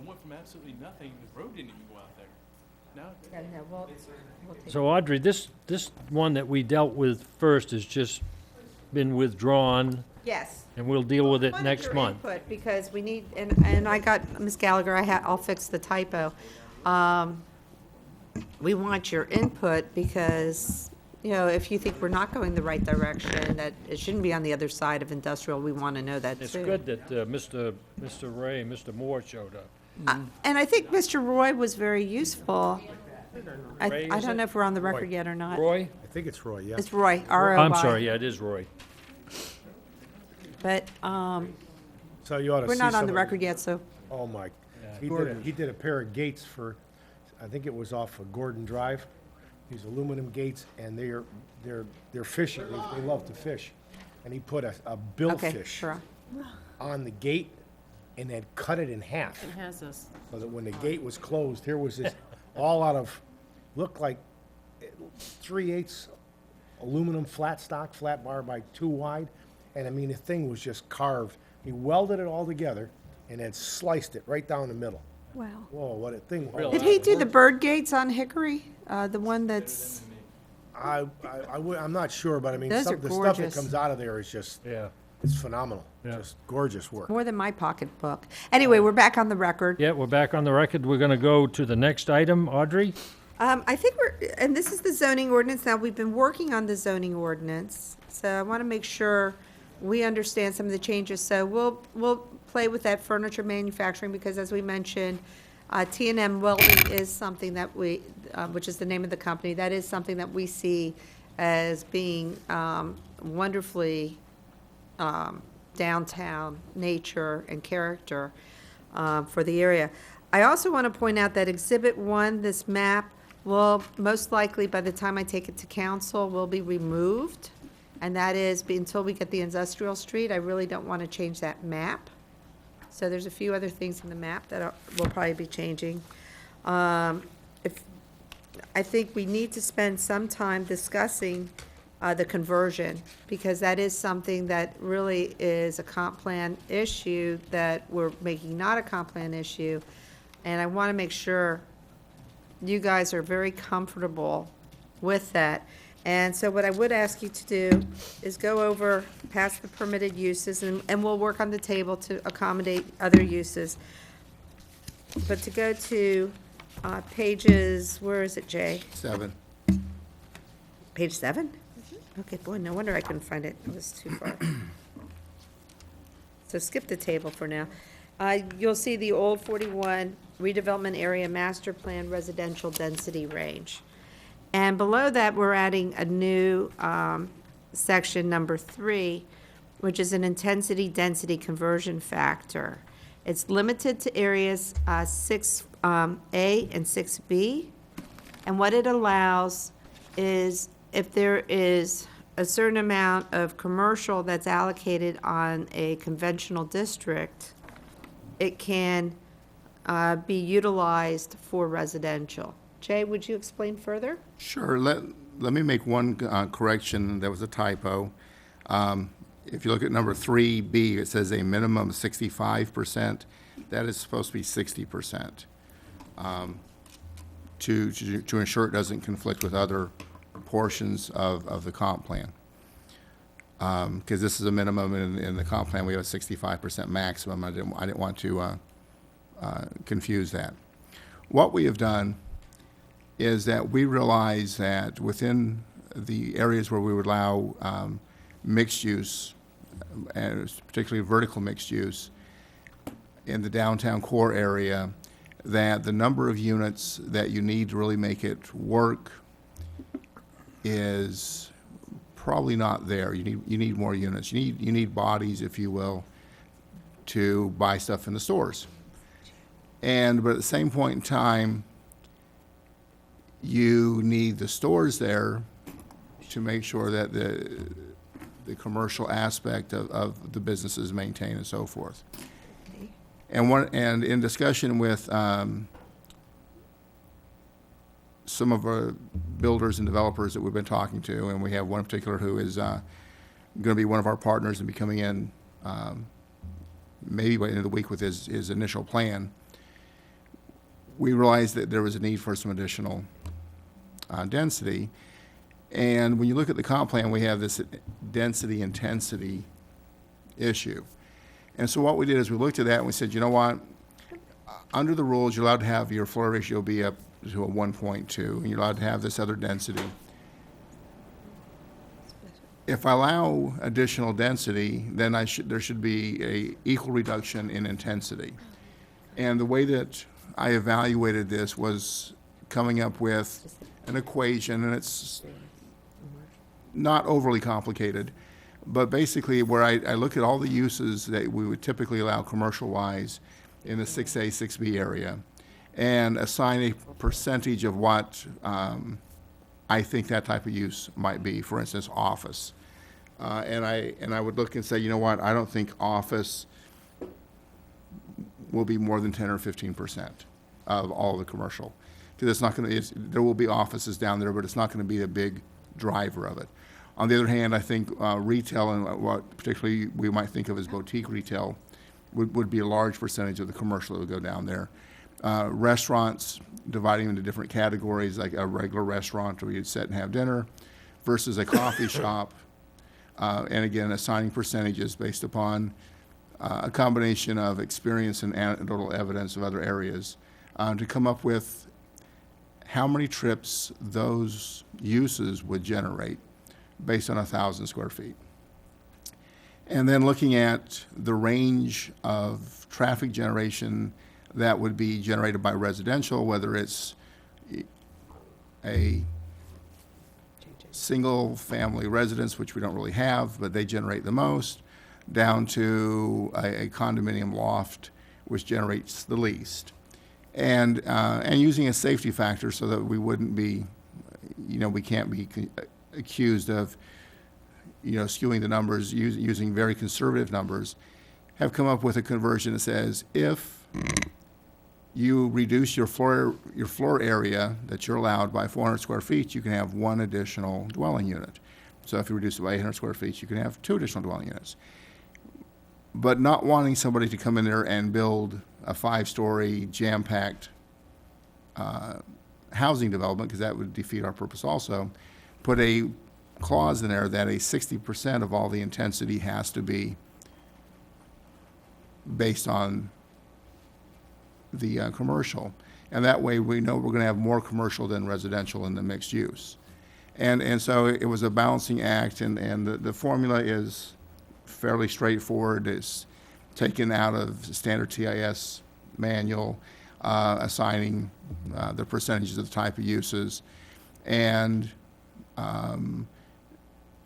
went from absolutely nothing, the road didn't even go out there. Now, Yeah, no, we'll take So Audrey, this one that we dealt with first has just been withdrawn, Yes. and we'll deal with it Wanted next your month. input because we need, and I got, Ms. Gallagher, I'll fix the typo. We want your input because, you know, if you think we're not going the right direction, that it shouldn't be on the other side of industrial, we want to know that too. It's good that Mr. Ray and Mr. Moore showed up. And I think Mr. Roy was very useful. Ray, I is don't it? know if we're on the record yet or not. Roy? I think it's Roy, yeah. It's Roy, R-O-Y. I'm sorry, yeah, it is Roy. But So you ought to see we're not on some the of- record yet, so, Oh, my. Yeah. He did a pair of gates for, I think it was off of Gordon Drive. These aluminum gates, and they're fishing. They love to fish. And he put a okay, billfish sure. on the gate and then cut it in half. It has this. So that when the gate was closed, here was this all out of, looked like 3/8 aluminum flat stock, flat bar by 2 wide. And I mean, the thing was just carved. He welded it all together and then sliced it right down the middle. Wow. Whoa, what a thing. Real Did he do the bird gates on Hickory? The one that's, I'm not sure, but I mean, Those are the stuff that gorgeous. comes out of there is just, Yeah. it's phenomenal. Yeah. Just gorgeous work. more than my pocketbook. Anyway, we're back on the record. Yeah, we're back on the record. We're gonna go to the next item, Audrey? I think and this is the zoning ordinance. Now, we've been working on the zoning ordinance, so I want to make sure we understand some of the changes. So we'll play with that furniture manufacturing, because as we mentioned, T&M Welding is something that we, which is the name of the company, that is something that we see as being wonderfully downtown nature and character for the area. I also want to point out that Exhibit 1, this map, will most likely, by the time I take it to council, will be removed. And that is until we get the industrial street. I really don't want to change that map. So there's a few other things in the map that will probably be changing. I think we need to spend some time discussing the conversion, because that is something that really is a comp plan issue that we're making not a comp plan issue. And I want to make sure you guys are very comfortable with that. And so what I would ask you to do is go over past the permitted uses, and we'll work on the table to accommodate other uses. But to go to pages, where is it, Jay? 7. Page 7? Okay, boy, no wonder I couldn't find it. It was too far. So skip the table for now. You'll see the old 41 redevelopment area master plan residential density range. And below that, we're adding a new section number 3, which is an intensity density conversion factor. It's limited to areas 6A and 6B. And what it allows is if there is a certain amount of commercial that's allocated on a conventional district, it can be utilized for residential. Jay, would you explain further? Sure. Let me make one correction. That was a typo. If you look at number 3B, it says a minimum of 65%. That is supposed to be 60%. To ensure it doesn't conflict with other portions of the comp plan. Because this is a minimum, in the comp plan, we have a 65% maximum. I didn't want to confuse that. What we have done is that we realize that within the areas where we would allow mixed use, and particularly vertical mixed use, in the downtown core area, that the number of units that you need to really make it work is probably not there. You need more units. You need bodies, if you will, to buy stuff in the stores. But at the same point in time, you need the stores there to make sure that the commercial aspect of the business is maintained and so forth. And in discussion with some of our builders and developers that we've been talking to, and we have one in particular who is going to be one of our partners and be coming in maybe by the end of the week with his initial plan, we realized that there was a need for some additional density. And when you look at the comp plan, we have this density intensity issue. And so what we did is we looked at that and we said, you know what? Under the rules, you're allowed to have your floor ratio be up to a 1.2, and you're allowed to have this other density. If I allow additional density, then there should be a equal reduction in intensity. And the way that I evaluated this was coming up with an equation, and it's not overly complicated, but basically where I look at all the uses that we would typically allow commercial-wise in the 6A, 6B area, and assign a percentage of what I think that type of use might be, for instance, office. And I would look and say, you know what, I don't think office will be more than 10 or 15% of all the commercial. Because it's not going to, there will be offices down there, but it's not going to be a big driver of it. On the other hand, I think retail, and what particularly we might think of as boutique retail, would be a large percentage of the commercial that would go down there. Restaurants, dividing into different categories, like a regular restaurant where you'd sit and have dinner, versus a coffee shop, and again, assigning percentages based upon a combination of experience and anecdotal evidence of other areas to come up with how many trips those uses would generate based on 1,000 square feet. And then looking at the range of traffic generation that would be generated by residential, whether it's a single-family residence, which we don't really have, but they generate the most, down to a condominium loft, which generates the least. And using a safety factor so that we wouldn't be, we can't be accused of, skewing the numbers, using very conservative numbers, have come up with a conversion that says if you reduce your floor area that you're allowed by 400 square feet, you can have one additional dwelling unit. So if you reduce it by 800 square feet, you can have two additional dwelling units. But not wanting somebody to come in there and build a 5-story jam-packed housing development, because that would defeat our purpose also, put a clause in there that a 60% of all the intensity has to be based on the commercial. And that way we know we're going to have more commercial than residential in the mixed use. And so it was a balancing act, and the formula is fairly straightforward. It's taken out of the standard TIS manual, assigning the percentages of the type of uses. And I'm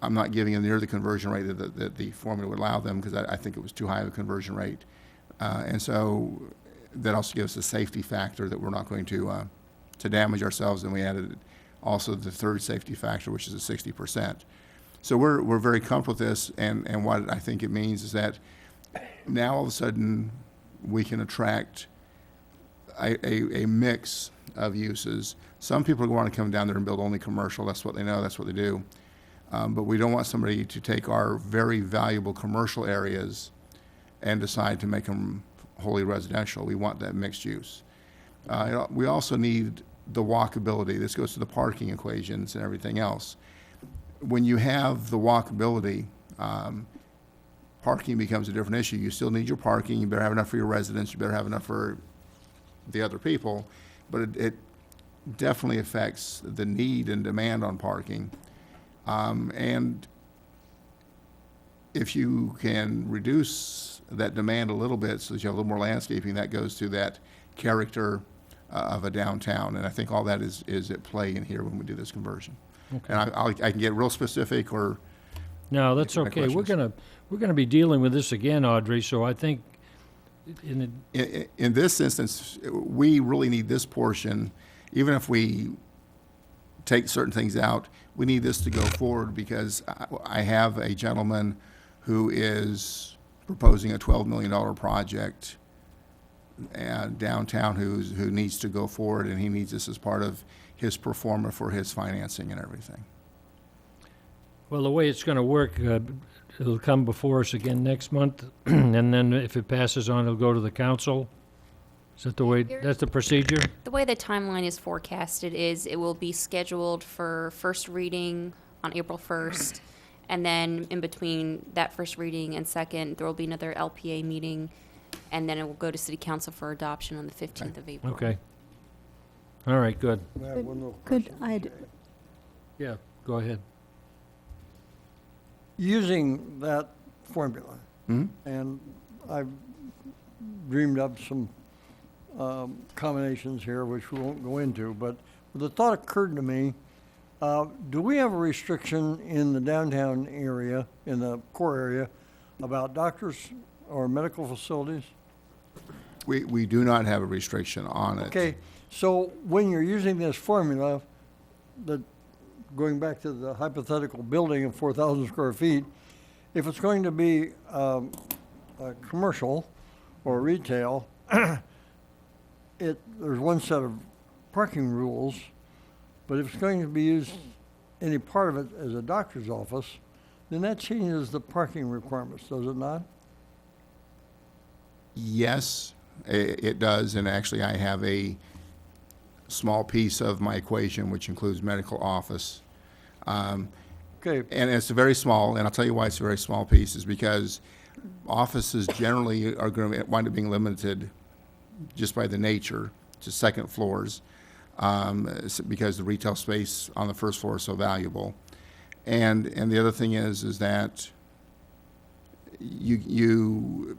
not giving them near the conversion rate that the formula would allow them, because I think it was too high of a conversion rate. And so that also gives us a safety factor that we're not going to damage ourselves. And we added also the third safety factor, which is a 60%. So we're very comfortable with this, and what I think it means is that now all of a sudden we can attract a mix of uses. Some people want to come down there and build only commercial. That's what they know. That's what they do. But we don't want somebody to take our very valuable commercial areas and decide to make them wholly residential. We want that mixed use. We also need the walkability. This goes to the parking equations and everything else. When you have the walkability, parking becomes a different issue. You still need your parking. You better have enough for your residents. You better have enough for the other people. But it definitely affects the need and demand on parking. And if you can reduce that demand a little bit so that you have a little more landscaping, that goes to that character of a downtown. And I think all that is at play in here when we do this conversion. Okay. And I can get real specific, or No, that's Any okay. We're questions? gonna be dealing with this again, Audrey, so I think in this instance, we really need this portion. Even if we take certain things out, we need this to go forward, because I have a gentleman who is proposing a $12 million project downtown who needs to go forward, and he needs this as part of his performer for his financing and everything. Well, the way it's going to work, it'll come before us again next month, and then if it passes on, it'll go to the council. Is that the way, that's the procedure? The way the timeline is forecasted is it will be scheduled for first reading on April 1st, and then in between that first reading and second, there will be another LPA meeting, and then it will go to City Council for adoption on the 15th of April. Okay. All right, good. I have one more Could question. I, Yeah, go ahead. Using that formula, Mhm. and I've dreamed up some combinations here, which we won't go into, but the thought occurred to me, do we have a restriction in the downtown area, in the core area, about doctors or medical facilities? We do not have a restriction on it. Okay, so when you're using this formula, going back to the hypothetical building of 4,000 square feet, if it's going to be a commercial or retail, there's one set of parking rules, but if it's going to be used, any part of it as a doctor's office, then that changes the parking requirements, does it not? Yes, it does, and actually I have a small piece of my equation which includes medical office. Okay, And it's very small, and I'll tell you why it's a very small piece, is because offices generally are going to wind up being limited just by the nature to second floors, because the retail space on the first floor is so valuable. And the other thing is that you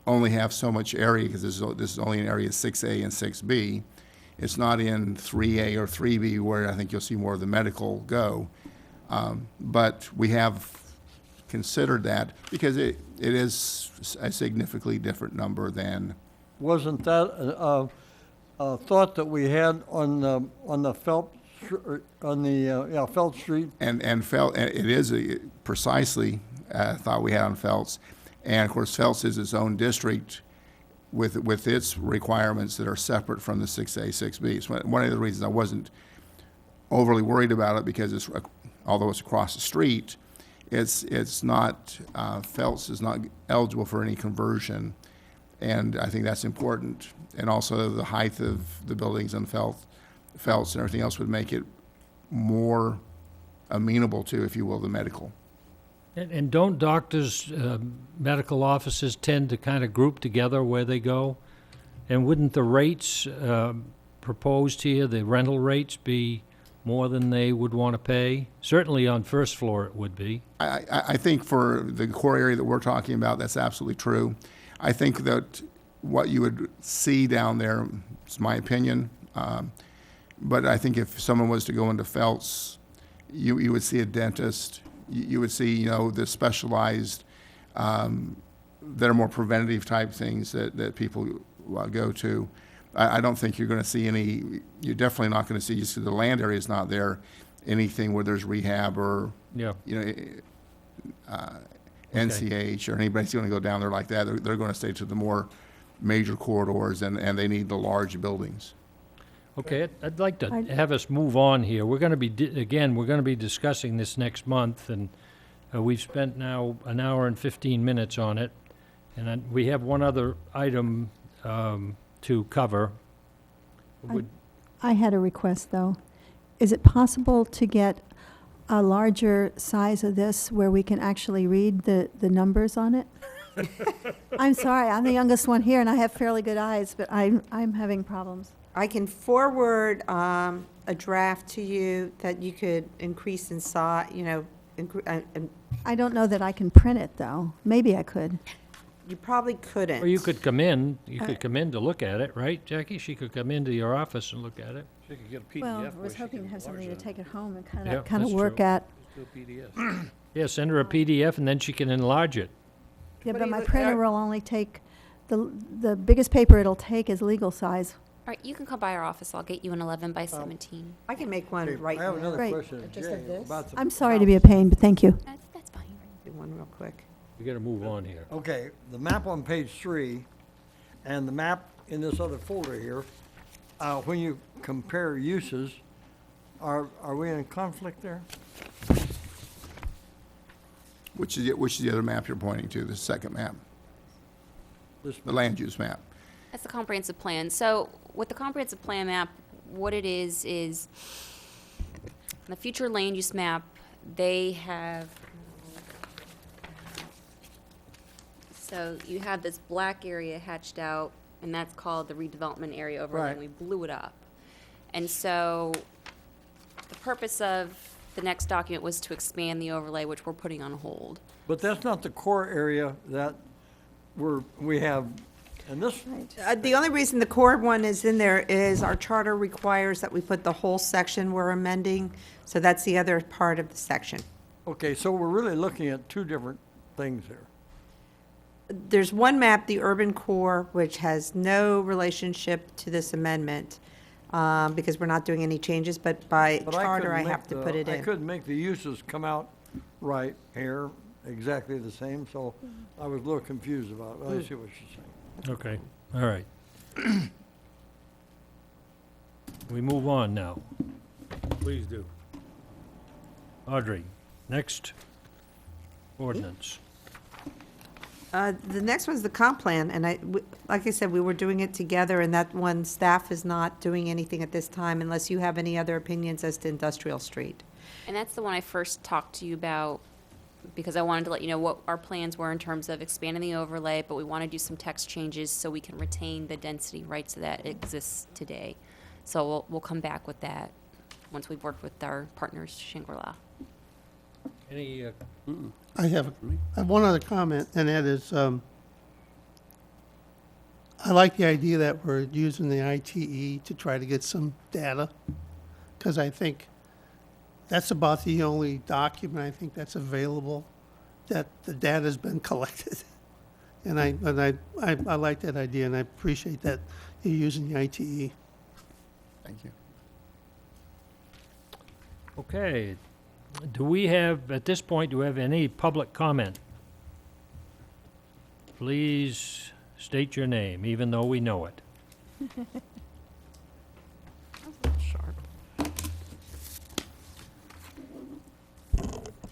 only have so much area, because this is only in area 6A and 6B. It's not in 3A or 3B where I think you'll see more of the medical go. But we have considered that because it is a significantly different number than, wasn't that a thought that we had on the Phelps, Phelps Street? and it is precisely a thought we had on Phelps. And of course, Phelps is its own district with its requirements that are separate from the 6A, 6B. It's one of the reasons I wasn't overly worried about it, because although it's across the street, it's not, Phelps is not eligible for any conversion. And I think that's important. And also the height of the buildings on Phelps and everything else would make it more amenable to, if you will, the medical. And don't doctors' medical offices tend to kind of group together where they go? And wouldn't the rates proposed here, the rental rates, be more than they would want to pay? Certainly on first floor it would be. I think for the core area that we're talking about, that's absolutely true. I think that what you would see down there, it's my opinion, but I think if someone was to go into Phelps, you would see a dentist, you would see, the specialized, that are more preventative type things that people go to. I don't think you're going to see you're definitely not going to see, just because the land area is not there, anything where there's rehab or, Yeah. NCH or anybody's going to go down there like that. They're going to stay to the more major corridors, and they need the large buildings. Okay, I'd like to have us move on here. We're going to be, we're going to be discussing this next month, and we've spent now an hour and 15 minutes on it. And we have one other item to cover. I had a request, though. Is it possible to get a larger size of this where we can actually read the numbers on it? I'm sorry, I'm the youngest one here, and I have fairly good eyes, but I'm having problems. I can forward a draft to you that you could increase in size, I don't know that I can print it, though. Maybe I could. you probably couldn't. Or you could come in, to look at it, right, Jackie? She could come into your office and look at it. She could get a PDF. Well, I where was she hoping can to have something to enlarge take it home and Yeah, kind of that's work true. at. it. Do a PDF. Yeah, send her a PDF and then she can enlarge it. Yeah, What but do my you- printer will only take, the biggest paper it'll take is legal size. All right, you can come by our office. I'll get you an 11 by 17. I can make one Okay, right I have now. another Right. question, of Just Jay, like this? about the I'm sorry to be a pain, but thank you. That's fine. Do one real quick. We gotta move on here. Okay, the map on page 3 and the map in this other folder here, when you compare uses, are we in conflict there? Which is the other map you're pointing to, the second map, This the land use map? That's the comprehensive plan. So with the comprehensive plan map, what it is the future land use map, they have, so you have this black area hatched out, and that's called the redevelopment area overlay, Right. and we blew it up. And so the purpose of the next document was to expand the overlay, which we're putting on hold. But that's not the core area that we have, and this, The only reason the core one is in there is our charter requires that we put the whole section we're amending, so that's the other part of the section. okay, so we're really looking at two different things here. There's one map, the urban core, which has no relationship to this amendment, because we're not doing any changes, but by But charter, I couldn't have make to the- put it I in. couldn't make the uses come out right here, exactly the same, so I was a little confused about it. I see what you're saying. Okay, all right. We move on now. Please do. Audrey, next ordinance. The next one's the comp plan, and like I said, we were doing it together, and that one, staff is not doing anything at this time unless you have any other opinions as to Industrial Street. And that's the one I first talked to you about, because I wanted to let you know what our plans were in terms of expanding the overlay, but we want to do some text changes so we can retain the density rights that exists today. So we'll come back with that once we've worked with our partners, Shangri-La. Any, I have one other comment, and that is, I like the idea that we're using the ITE to try to get some data, because I think that's about the only document I think that's available, that the data's been collected. And I like that idea, and I appreciate that you're using the ITE. Thank you. okay. Do we have, at this point, do we have any public comment? Please state your name, even though we know it.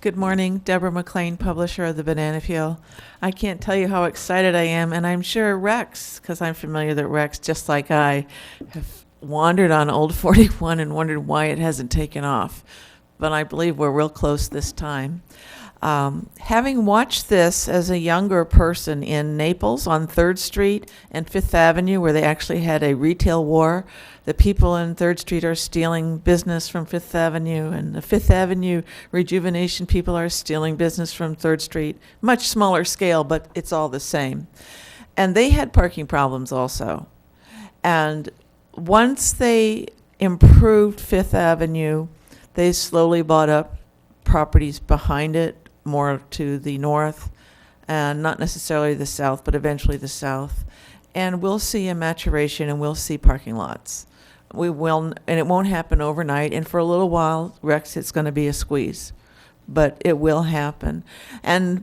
Good morning, Deborah McLean, publisher of the Banana Peel. I can't tell you how excited I am, and I'm sure Rex, because I'm familiar that Rex, just like I, have wandered on Old 41 and wondered why it hasn't taken off. But I believe we're real close this time. Having watched this as a younger person in Naples on 3rd Street and 5th Avenue, where they actually had a retail war, the people in 3rd Street are stealing business from 5th Avenue, and the 5th Avenue rejuvenation people are stealing business from 3rd Street. Much smaller scale, but it's all the same. And they had parking problems also. And once they improved 5th Avenue, they slowly bought up properties behind it, more to the north, and not necessarily the south, but eventually the south. And we'll see a maturation, and we'll see parking lots. We will, and it won't happen overnight. And for a little while, Rex, it's going to be a squeeze, but it will happen. And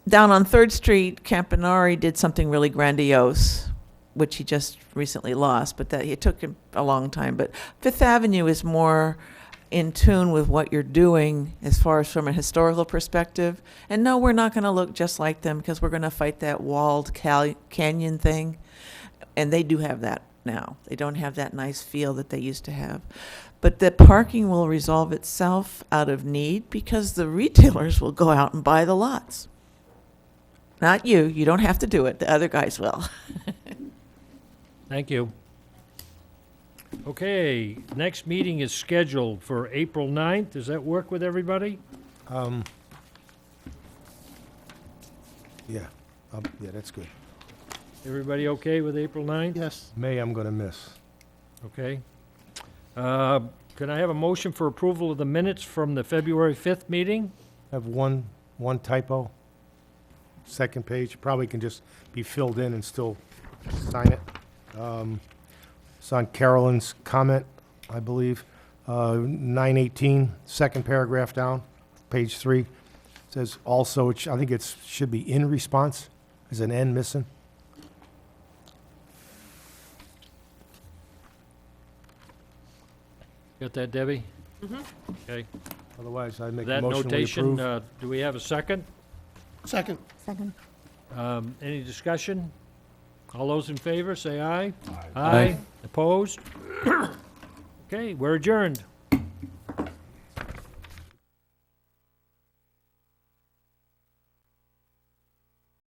down on 3rd Street, Campanari did something really grandiose, which he just recently lost, but that it took him a long time. But 5th Avenue is more in tune with what you're doing as far as from a historical perspective. And no, we're not going to look just like them, because we're going to fight that walled canyon thing. And they do have that now. They don't have that nice feel that they used to have. But the parking will resolve itself out of need, because the retailers will go out and buy the lots. Not you. You don't have to do it. The other guys will. Thank you. Okay, next meeting is scheduled for April 9th. Does that work with everybody? Yeah, that's good. Everybody okay with April 9th? Yes. May, I'm going to miss. Okay. Can I have a motion for approval of the minutes from the February 5th meeting? Have one typo. Second page, probably can just be filled in and still sign it. It's on Carolyn's comment, I believe. 918, second paragraph down, page 3. Says also, I think it should be in response. There's an N missing. Got that, Debbie? Okay. Otherwise, I make a That motion we notation, approve. do we have a second? Second. Second. Any discussion? All those in favor, say aye. Aye. Opposed? Okay, we're adjourned.